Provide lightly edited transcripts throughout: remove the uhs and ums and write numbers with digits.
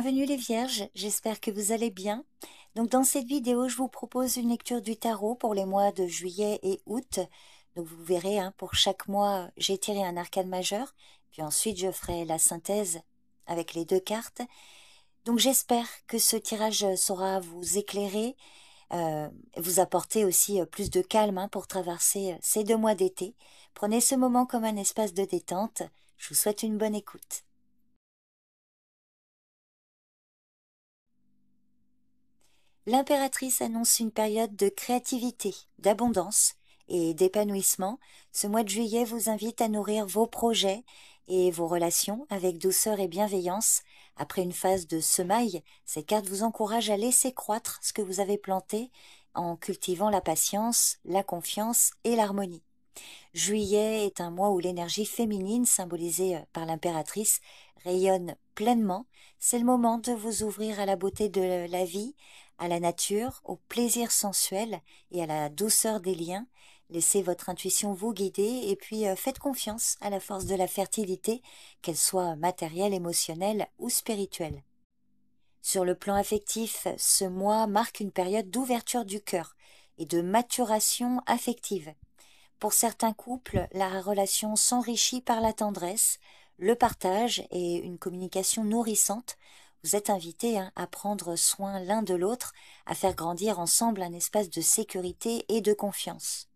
Bienvenue les Vierges, j'espère que vous allez bien. Donc dans cette vidéo, je vous propose une lecture du tarot pour les mois de juillet et août. Donc vous verrez, pour chaque mois, j'ai tiré un arcane majeur, puis ensuite je ferai la synthèse avec les deux cartes. Donc j'espère que ce tirage saura vous éclairer, vous apporter aussi plus de calme pour traverser ces 2 mois d'été. Prenez ce moment comme un espace de détente. Je vous souhaite une bonne écoute. L'impératrice annonce une période de créativité, d'abondance et d'épanouissement. Ce mois de juillet vous invite à nourrir vos projets et vos relations avec douceur et bienveillance. Après une phase de semaille, ces cartes vous encouragent à laisser croître ce que vous avez planté en cultivant la patience, la confiance et l'harmonie. Juillet est un mois où l'énergie féminine, symbolisée par l'impératrice, rayonne pleinement. C'est le moment de vous ouvrir à la beauté de la vie, à la nature, au plaisir sensuel et à la douceur des liens. Laissez votre intuition vous guider et puis faites confiance à la force de la fertilité, qu'elle soit matérielle, émotionnelle ou spirituelle. Sur le plan affectif, ce mois marque une période d'ouverture du cœur et de maturation affective. Pour certains couples, la relation s'enrichit par la tendresse, le partage et une communication nourrissante. Vous êtes invités à prendre soin l'un de l'autre, à faire grandir ensemble un espace de sécurité et de confiance.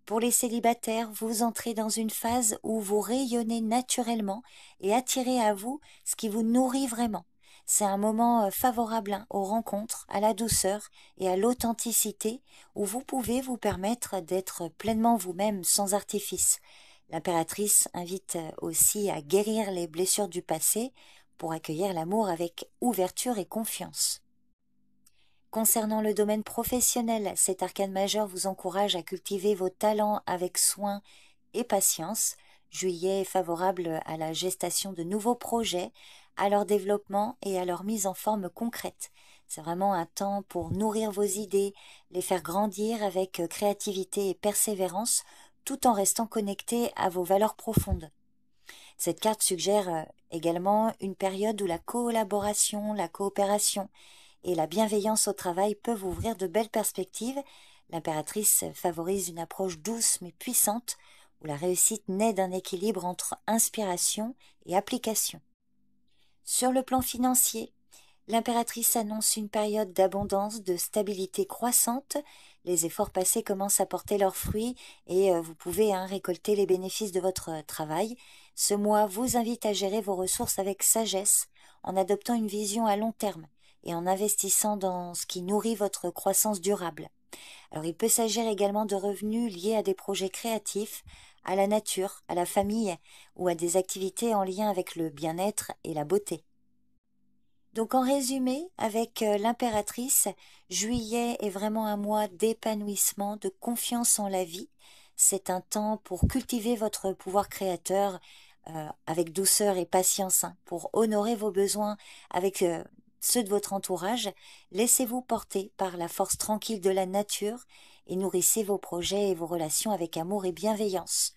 Pour les célibataires, vous entrez dans une phase où vous rayonnez naturellement et attirez à vous ce qui vous nourrit vraiment. C'est un moment favorable aux rencontres, à la douceur et à l'authenticité, où vous pouvez vous permettre d'être pleinement vous-même sans artifice. L'impératrice invite aussi à guérir les blessures du passé pour accueillir l'amour avec ouverture et confiance. Concernant le domaine professionnel, cet arcane majeur vous encourage à cultiver vos talents avec soin et patience. Juillet est favorable à la gestation de nouveaux projets, à leur développement et à leur mise en forme concrète. C'est vraiment un temps pour nourrir vos idées, les faire grandir avec créativité et persévérance, tout en restant connecté à vos valeurs profondes. Cette carte suggère également une période où la collaboration, la coopération et la bienveillance au travail peuvent ouvrir de belles perspectives. L'impératrice favorise une approche douce mais puissante, où la réussite naît d'un équilibre entre inspiration et application. Sur le plan financier, l'impératrice annonce une période d'abondance, de stabilité croissante. Les efforts passés commencent à porter leurs fruits et vous pouvez récolter les bénéfices de votre travail. Ce mois vous invite à gérer vos ressources avec sagesse, en adoptant une vision à long terme et en investissant dans ce qui nourrit votre croissance durable. Alors il peut s'agir également de revenus liés à des projets créatifs, à la nature, à la famille ou à des activités en lien avec le bien-être et la beauté. Donc en résumé, avec l'impératrice, juillet est vraiment un mois d'épanouissement, de confiance en la vie. C'est un temps pour cultiver votre pouvoir créateur avec douceur et patience, pour honorer vos besoins avec ceux de votre entourage. Laissez-vous porter par la force tranquille de la nature et nourrissez vos projets et vos relations avec amour et bienveillance.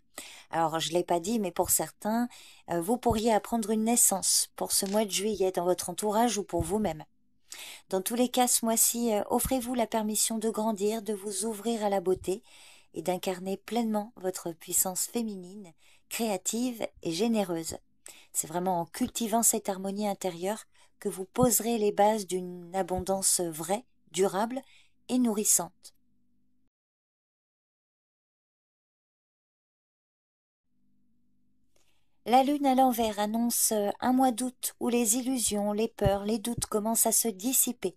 Alors, je ne l'ai pas dit, mais pour certains, vous pourriez apprendre une naissance pour ce mois de juillet dans votre entourage ou pour vous-même. Dans tous les cas, ce mois-ci, offrez-vous la permission de grandir, de vous ouvrir à la beauté et d'incarner pleinement votre puissance féminine, créative et généreuse. C'est vraiment en cultivant cette harmonie intérieure que vous poserez les bases d'une abondance vraie, durable et nourrissante. La lune à l'envers annonce un mois d'août où les illusions, les peurs, les doutes commencent à se dissiper.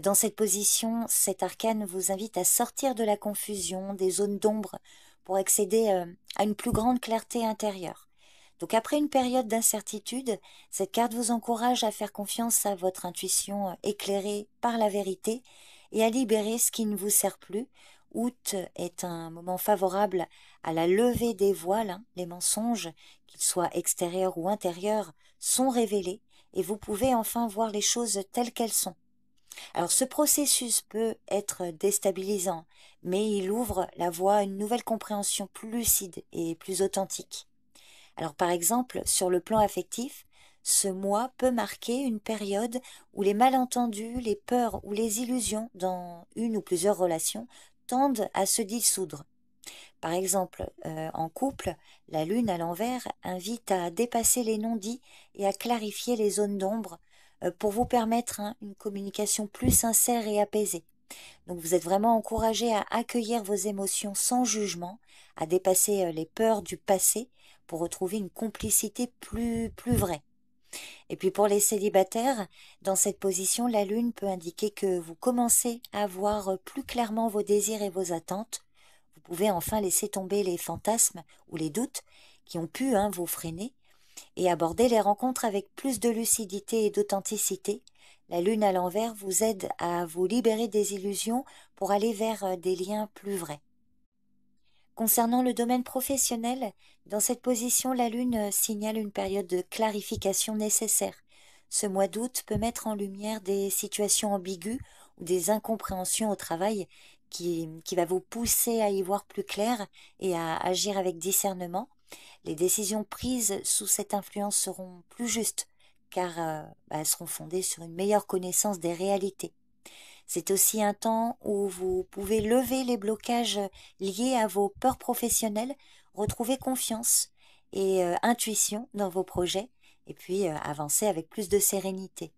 Dans cette position, cet arcane vous invite à sortir de la confusion, des zones d'ombre, pour accéder à une plus grande clarté intérieure. Donc après une période d'incertitude, cette carte vous encourage à faire confiance à votre intuition éclairée par la vérité et à libérer ce qui ne vous sert plus. Août est un moment favorable à la levée des voiles, les mensonges, qu'ils soient extérieurs ou intérieurs, sont révélés et vous pouvez enfin voir les choses telles qu'elles sont. Alors ce processus peut être déstabilisant, mais il ouvre la voie à une nouvelle compréhension plus lucide et plus authentique. Alors par exemple, sur le plan affectif, ce mois peut marquer une période où les malentendus, les peurs ou les illusions dans une ou plusieurs relations tendent à se dissoudre. Par exemple, en couple, la lune à l'envers invite à dépasser les non-dits et à clarifier les zones d'ombre pour vous permettre une communication plus sincère et apaisée. Donc vous êtes vraiment encouragé à accueillir vos émotions sans jugement, à dépasser les peurs du passé pour retrouver une complicité plus vraie. Et puis pour les célibataires, dans cette position, la lune peut indiquer que vous commencez à voir plus clairement vos désirs et vos attentes. Vous pouvez enfin laisser tomber les fantasmes ou les doutes qui ont pu vous freiner et aborder les rencontres avec plus de lucidité et d'authenticité. La lune à l'envers vous aide à vous libérer des illusions pour aller vers des liens plus vrais. Concernant le domaine professionnel, dans cette position, la lune signale une période de clarification nécessaire. Ce mois d'août peut mettre en lumière des situations ambiguës ou des incompréhensions au travail qui va vous pousser à y voir plus clair et à agir avec discernement. Les décisions prises sous cette influence seront plus justes car elles seront fondées sur une meilleure connaissance des réalités. C'est aussi un temps où vous pouvez lever les blocages liés à vos peurs professionnelles, retrouver confiance et intuition dans vos projets et puis avancer avec plus de sérénité.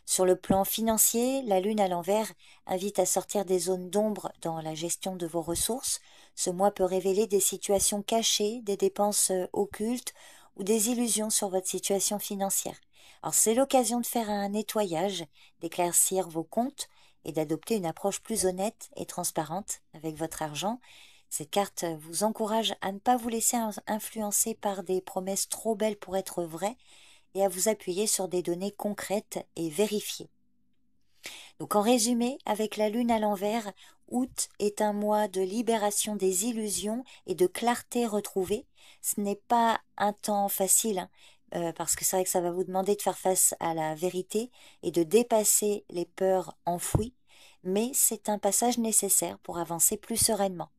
Sur le plan financier, la lune à l'envers invite à sortir des zones d'ombre dans la gestion de vos ressources. Ce mois peut révéler des situations cachées, des dépenses occultes ou des illusions sur votre situation financière. Alors c'est l'occasion de faire un nettoyage, d'éclaircir vos comptes et d'adopter une approche plus honnête et transparente avec votre argent. Cette carte vous encourage à ne pas vous laisser influencer par des promesses trop belles pour être vraies et à vous appuyer sur des données concrètes et vérifiées. Donc en résumé, avec la lune à l'envers, août est un mois de libération des illusions et de clarté retrouvée. Ce n'est pas un temps facile, parce que c'est vrai que ça va vous demander de faire face à la vérité et de dépasser les peurs enfouies, mais c'est un passage nécessaire pour avancer plus sereinement.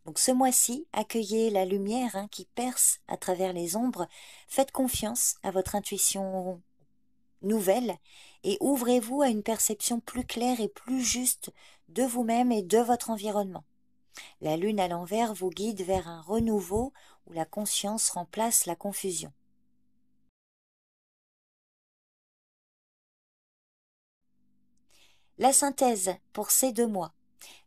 Donc ce mois-ci, accueillez la lumière qui perce à travers les ombres, faites confiance à votre intuition nouvelle et ouvrez-vous à une perception plus claire et plus juste de vous-même et de votre environnement. La lune à l'envers vous guide vers un renouveau où la conscience remplace la confusion. La synthèse pour ces 2 mois.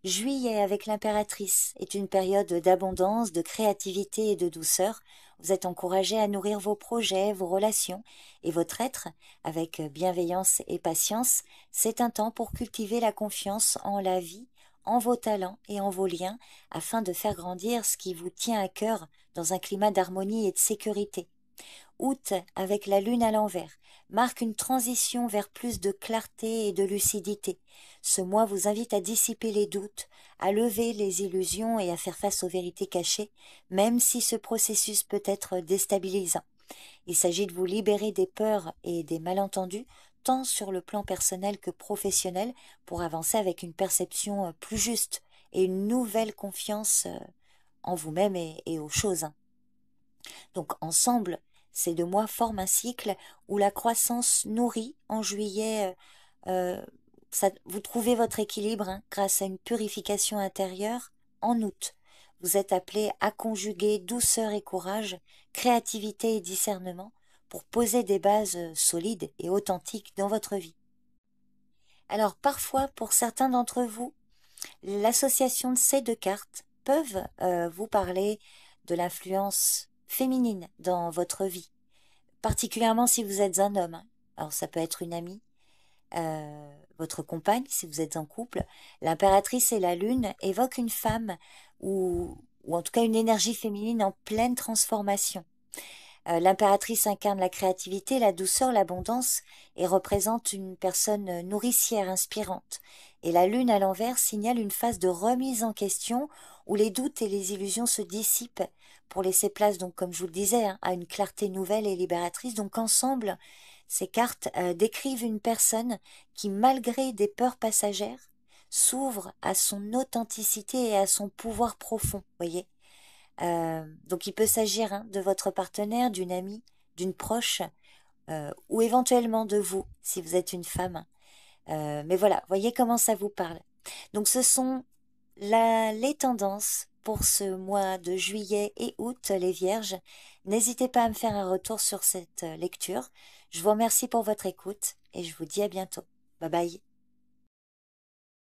Juillet avec l'impératrice est une période d'abondance, de créativité et de douceur. Vous êtes encouragé à nourrir vos projets, vos relations et votre être avec bienveillance et patience. C'est un temps pour cultiver la confiance en la vie, en vos talents et en vos liens afin de faire grandir ce qui vous tient à cœur dans un climat d'harmonie et de sécurité. Août, avec la lune à l'envers, marque une transition vers plus de clarté et de lucidité. Ce mois vous invite à dissiper les doutes, à lever les illusions et à faire face aux vérités cachées, même si ce processus peut être déstabilisant. Il s'agit de vous libérer des peurs et des malentendus, tant sur le plan personnel que professionnel, pour avancer avec une perception plus juste et une nouvelle confiance en vous-même et aux choses. Donc ensemble, ces 2 mois forment un cycle où la croissance nourrit en juillet. Vous trouvez votre équilibre grâce à une purification intérieure en août. Vous êtes appelé à conjuguer douceur et courage, créativité et discernement pour poser des bases solides et authentiques dans votre vie. Alors parfois, pour certains d'entre vous, l'association de ces 2 cartes peuvent vous parler de l'influence féminine dans votre vie, particulièrement si vous êtes un homme. Alors ça peut être une amie, votre compagne si vous êtes en couple. L'impératrice et la lune évoquent une femme ou en tout cas une énergie féminine en pleine transformation. L'impératrice incarne la créativité, la douceur, l'abondance et représente une personne nourricière, inspirante. Et la lune à l'envers signale une phase de remise en question où les doutes et les illusions se dissipent pour laisser place, donc comme je vous le disais, à une clarté nouvelle et libératrice. Donc ensemble, ces cartes décrivent une personne qui, malgré des peurs passagères, s'ouvre à son authenticité et à son pouvoir profond, voyez. Donc il peut s'agir de votre partenaire, d'une amie, d'une proche, ou éventuellement de vous, si vous êtes une femme. Mais voilà, voyez comment ça vous parle. Donc ce sont les tendances pour ce mois de juillet et août, les vierges. N'hésitez pas à me faire un retour sur cette lecture. Je vous remercie pour votre écoute et je vous dis à bientôt. Bye bye.